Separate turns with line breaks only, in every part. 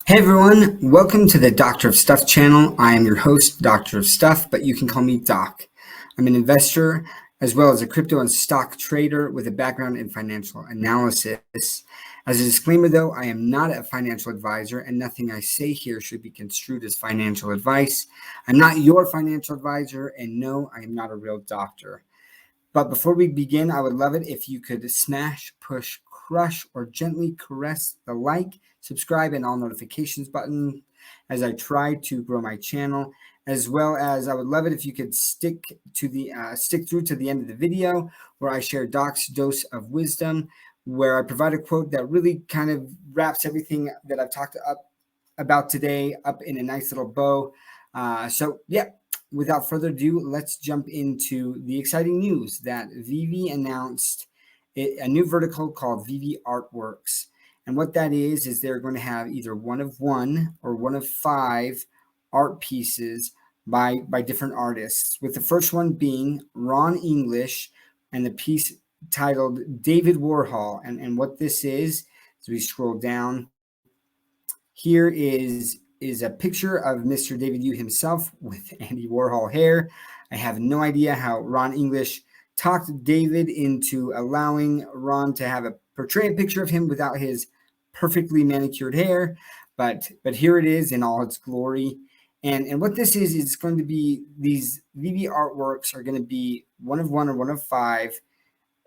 Hey everyone, welcome to the Doctor of Stuff channel. I am your host, Doctor of Stuff, but you can call me Doc. I'm an investor as well as a crypto and stock trader with a background in financial analysis. As a disclaimer though, I am not a financial advisor and nothing I say here should be construed as financial advice. I'm not your financial advisor, and no, I am not a real doctor. But before we begin, I would love it if you could smash, push, crush, or gently caress the like, subscribe, and all notifications button as I try to grow my channel. As well as, I would love it if you could stick through to the end of the video, where I share Doc's dose of wisdom, where I provide a quote that really kind of wraps everything that I've talked about today up in a nice little bow. Without further ado, let's jump into the exciting news that VeVe announced a new vertical called VeVe Artworks. And what that is they're going to have either one of one or one of five art pieces by different artists, with the first one being Ron English and the piece titled David Warhol. And what this is, as we scroll down, here is a picture of Mr. David Yu himself with Andy Warhol hair. I have no idea how Ron English talked David into allowing Ron to portray a picture of him without his perfectly manicured hair, but here it is in all its glory. And what this is, it's going to be, these VeVe artworks are going to be one of one or one of five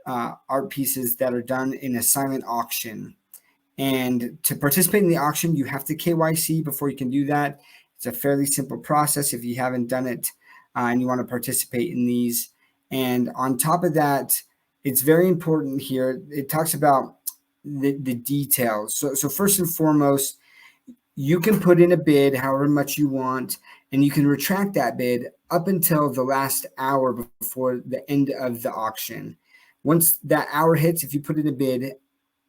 art pieces that are done in a silent auction. And to participate in the auction, you have to KYC before you can do that. It's a fairly simple process if you haven't done it and you want to participate in these. And on top of that, it's very important here. It talks about the details. So first and foremost, you can put in a bid however much you want, and you can retract that bid up until the last hour before the end of the auction. Once that hour hits, if you put in a bid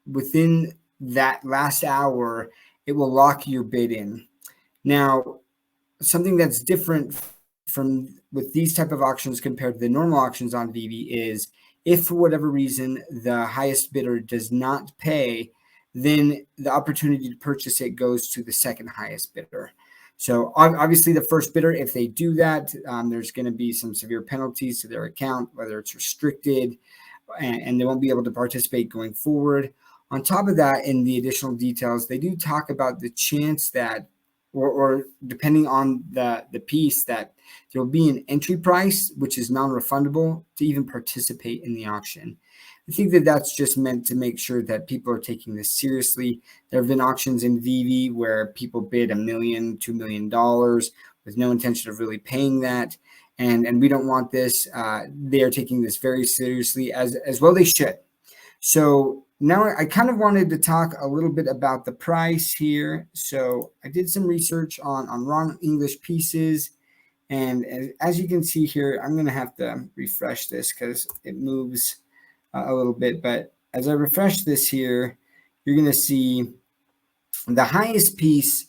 within that last hour, it will lock your bid in. Now, something that's different with these type of auctions compared to the normal auctions on VeVe is, if for whatever reason the highest bidder does not pay, then the opportunity to purchase it goes to the second highest bidder. So obviously the first bidder, if they do that, there's going to be some severe penalties to their account, whether it's restricted, and they won't be able to participate going forward. On top of that, in the additional details, they do talk about the chance that, or depending on the piece, that there will be an entry price, which is non-refundable, to even participate in the auction. I think that that's just meant to make sure that people are taking this seriously. There have been auctions in VeVe where people bid $1 million, $2 million with no intention of really paying that. And we don't want this. They are taking this very seriously, as well they should. So now I kind of wanted to talk a little bit about the price here. So I did some research on Ron English pieces. And as you can see here, I'm going to have to refresh this because it moves a little bit. But as I refresh this here, you're going to see the highest piece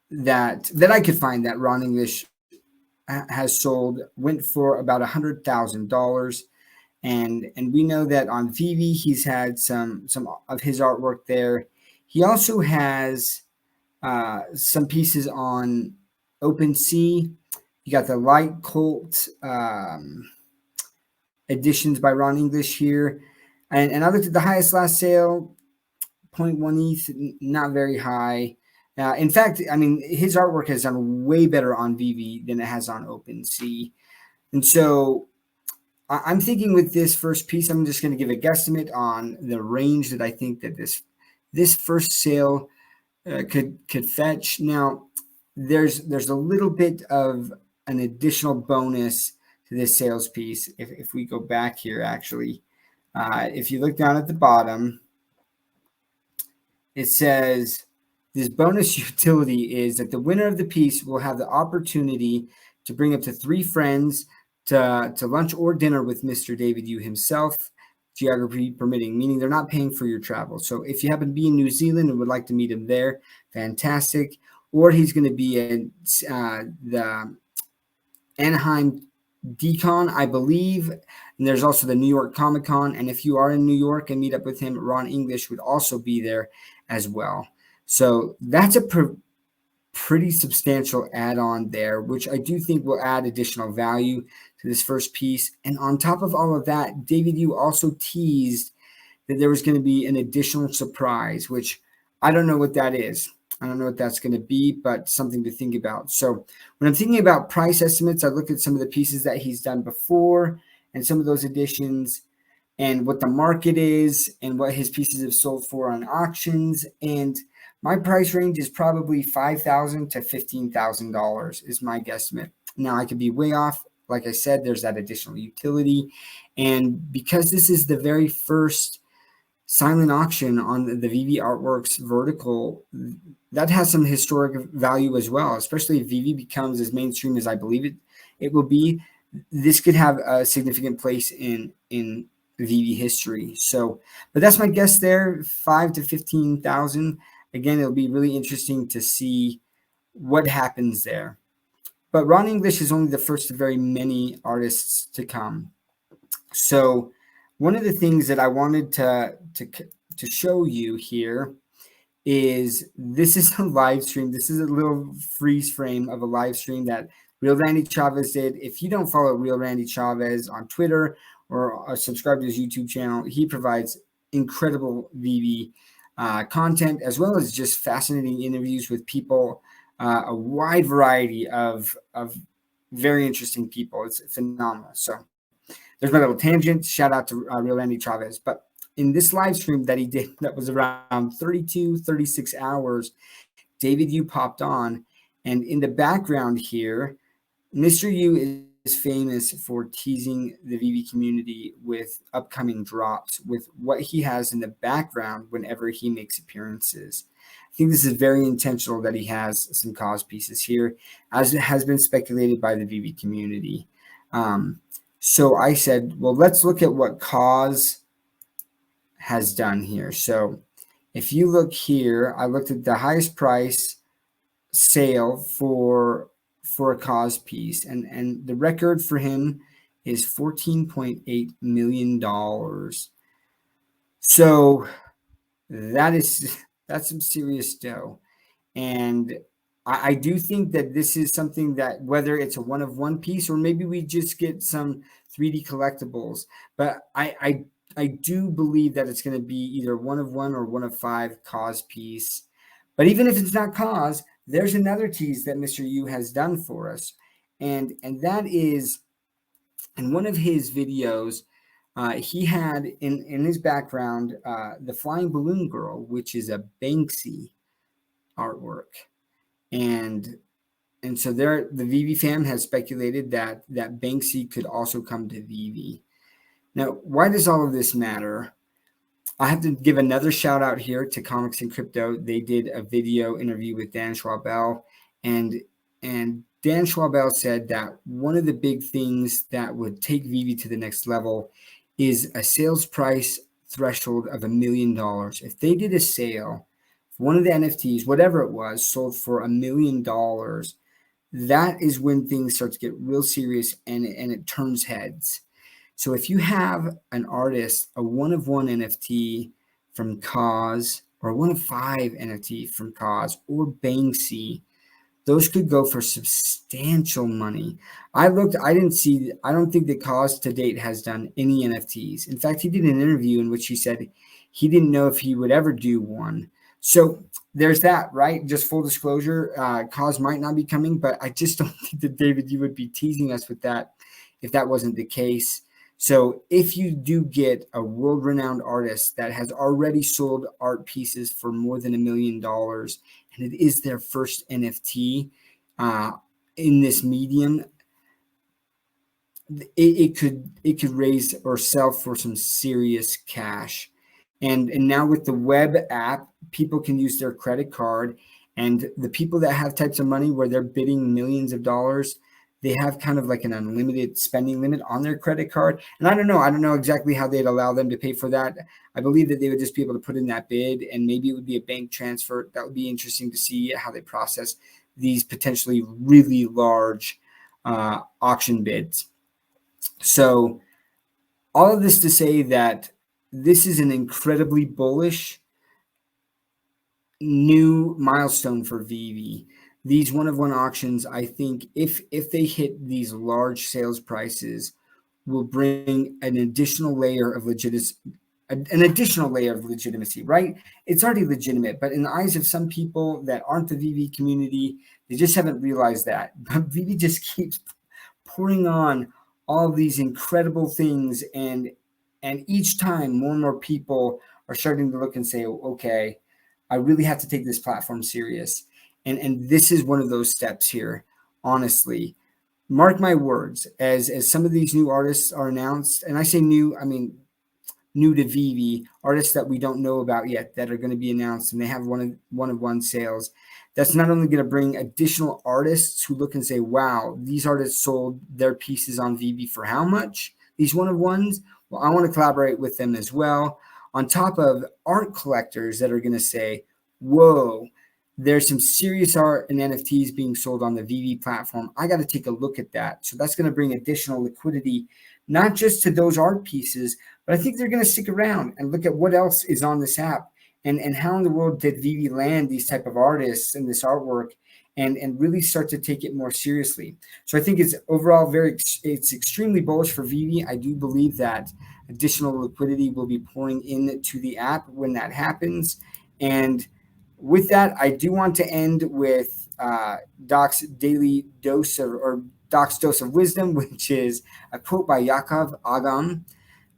that I could find that Ron English has sold went for about $100,000. And we know that on VeVe, he's had some of his artwork there. He also has some pieces on OpenSea. You got the Light Cult editions by Ron English here. And I looked at the highest last sale, 0.1 ETH, not very high. In fact, I mean, his artwork has done way better on VeVe than it has on OpenSea. And so I'm thinking with this first piece, I'm just going to give a guesstimate on the range that I think that this first sale could fetch. Now, there's a little bit of an additional bonus to this sales piece. If we go back here, actually, if you look down at the bottom, it says this bonus utility is that the winner of the piece will have the opportunity to bring up to 3 friends to lunch or dinner with Mr. David Yu himself, geography permitting, meaning they're not paying for your travel. So if you happen to be in New Zealand and would like to meet him there, fantastic. Or he's going to be in the Anaheim Decon, I believe. And there's also the New York Comic Con. And if you are in New York and meet up with him, Ron English would also be there as well. So that's a pretty substantial add-on there, which I do think will add additional value to this first piece. And on top of all of that, David Yu also teased that there was going to be an additional surprise, which I don't know what that is. I don't know what that's going to be, but something to think about. So when I'm thinking about price estimates, I look at some of the pieces that he's done before and some of those additions and what the market is and what his pieces have sold for on auctions. And my price range is probably $5,000 to $15,000 is my guesstimate. Now I could be way off. Like I said, there's that additional utility. And because this is the very first silent auction on the VeVe Artworks vertical, that has some historic value as well, especially if VeVe becomes as mainstream as I believe it will be. This could have a significant place in VeVe history. So, but that's my guess there, 5 to 15,000. Again, it'll be really interesting to see what happens there. But Ron English is only the first of very many artists to come. So one of the things that I wanted to show you here is this is a live stream. This is a little freeze frame of a live stream that Real Randy Chavez did. If you don't follow Real Randy Chavez on Twitter or subscribe to his YouTube channel, he provides incredible VeVe content, as well as just fascinating interviews with people, a wide variety of very interesting people. It's phenomenal. So there's my little tangent. Shout out to Real Randy Chavez. But in this live stream that he did, that was around 32, 36 hours, David Yu popped on. And in the background here, Mr. Yu is famous for teasing the VeVe community with upcoming drops, with what he has in the background whenever he makes appearances. I think this is very intentional that he has some cause pieces here, as it has been speculated by the VeVe community. So I said, well, let's look at what cause has done here. So if you look here, I looked at the highest price sale for a cause piece, and the record for him is $14.8 million. So that's some serious dough. And I do think that this is something that, whether it's a one of one piece or maybe we just get some 3D collectibles, but I do believe that it's going to be either one of one or one of five cause piece. But even if it's not cause, there's another tease that Mr. Yu has done for us. And that is, in one of his videos, he had in his background the Flying Balloon Girl, which is a Banksy artwork. And so there, the VeVe fam has speculated that Banksy could also come to VeVe. Now, why does all of this matter? I have to give another shout out here to Comics and Crypto. They did a video interview with Dan Schwabel, and Dan Schwabel said that one of the big things that would take VeVe to the next level is a sales price threshold of $1 million. If they did a sale, one of the NFTs, whatever it was, sold for $1 million, that is when things start to get real serious and it turns heads. So if you have an artist, a one of one NFT from Cause, or one of five NFT from Cause, or Banksy, those could go for substantial money. I don't think that Cause to date has done any NFTs. In fact, he did an interview in which he said he didn't know if he would ever do one. So there's that, right? Just full disclosure, Cause might not be coming, but I just don't think that David, you would be teasing us with that if that wasn't the case. So if you do get a world-renowned artist that has already sold art pieces for more than $1 million, and it is their first NFT in this medium, it could raise or sell for some serious cash. And now with the web app, people can use their credit card, and the people that have types of money where they're bidding millions of dollars, they have kind of like an unlimited spending limit on their credit card. And I don't know exactly how they'd allow them to pay for that. I believe that they would just be able to put in that bid, and maybe it would be a bank transfer. That would be interesting to see how they process these potentially really large auction bids. So all of this to say that this is an incredibly bullish new milestone for VeVe. these one-of-one auctions, I think if they hit these large sales prices, will bring an additional layer of legitimacy, right? It's already legitimate, but in the eyes of some people that aren't the VeVe community, they just haven't realized that. But VeVe just keeps pouring on all of these incredible things, and each time more and more people are starting to look and say, okay, I really have to take this platform serious. And this is one of those steps here, honestly. Mark my words, as some of these new artists are announced, and I say new, I mean new to VeVe, artists that we don't know about yet that are going to be announced, and they have one of one sales. That's not only going to bring additional artists who look and say, wow, these artists sold their pieces on VeVe for how much? These one of ones? Well, I want to collaborate with them as well. On top of art collectors that are going to say, whoa, there's some serious art and NFTs being sold on the VeVe platform. I got to take a look at that. So that's going to bring additional liquidity, not just to those art pieces, but I think they're going to stick around and look at what else is on this app, and how in the world did VeVe land these type of artists and this artwork, and really start to take it more seriously. So I think it's overall it's extremely bullish for VeVe. I do believe that additional liquidity will be pouring into the app when that happens. And with that, I do want to end with Doc's daily dose or Doc's dose of wisdom, which is a quote by Yakov Agam,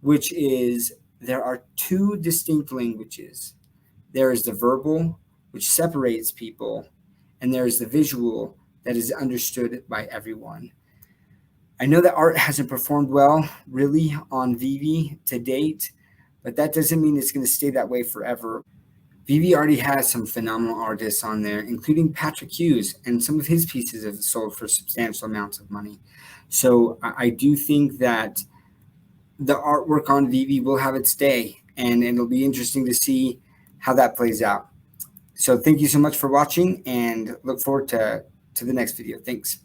which is, there are two distinct languages. There is the verbal, which separates people, and there is the visual that is understood by everyone. I know that art hasn't performed well, really, on VeVe to date, but that doesn't mean it's going to stay that way forever. VeVe already has some phenomenal artists on there, including Patrick Hughes, and some of his pieces have sold for substantial amounts of money. So I do think that the artwork on VeVe will have its day, and it'll be interesting to see how that plays out. So thank you so much for watching, and look forward to the next video. Thanks.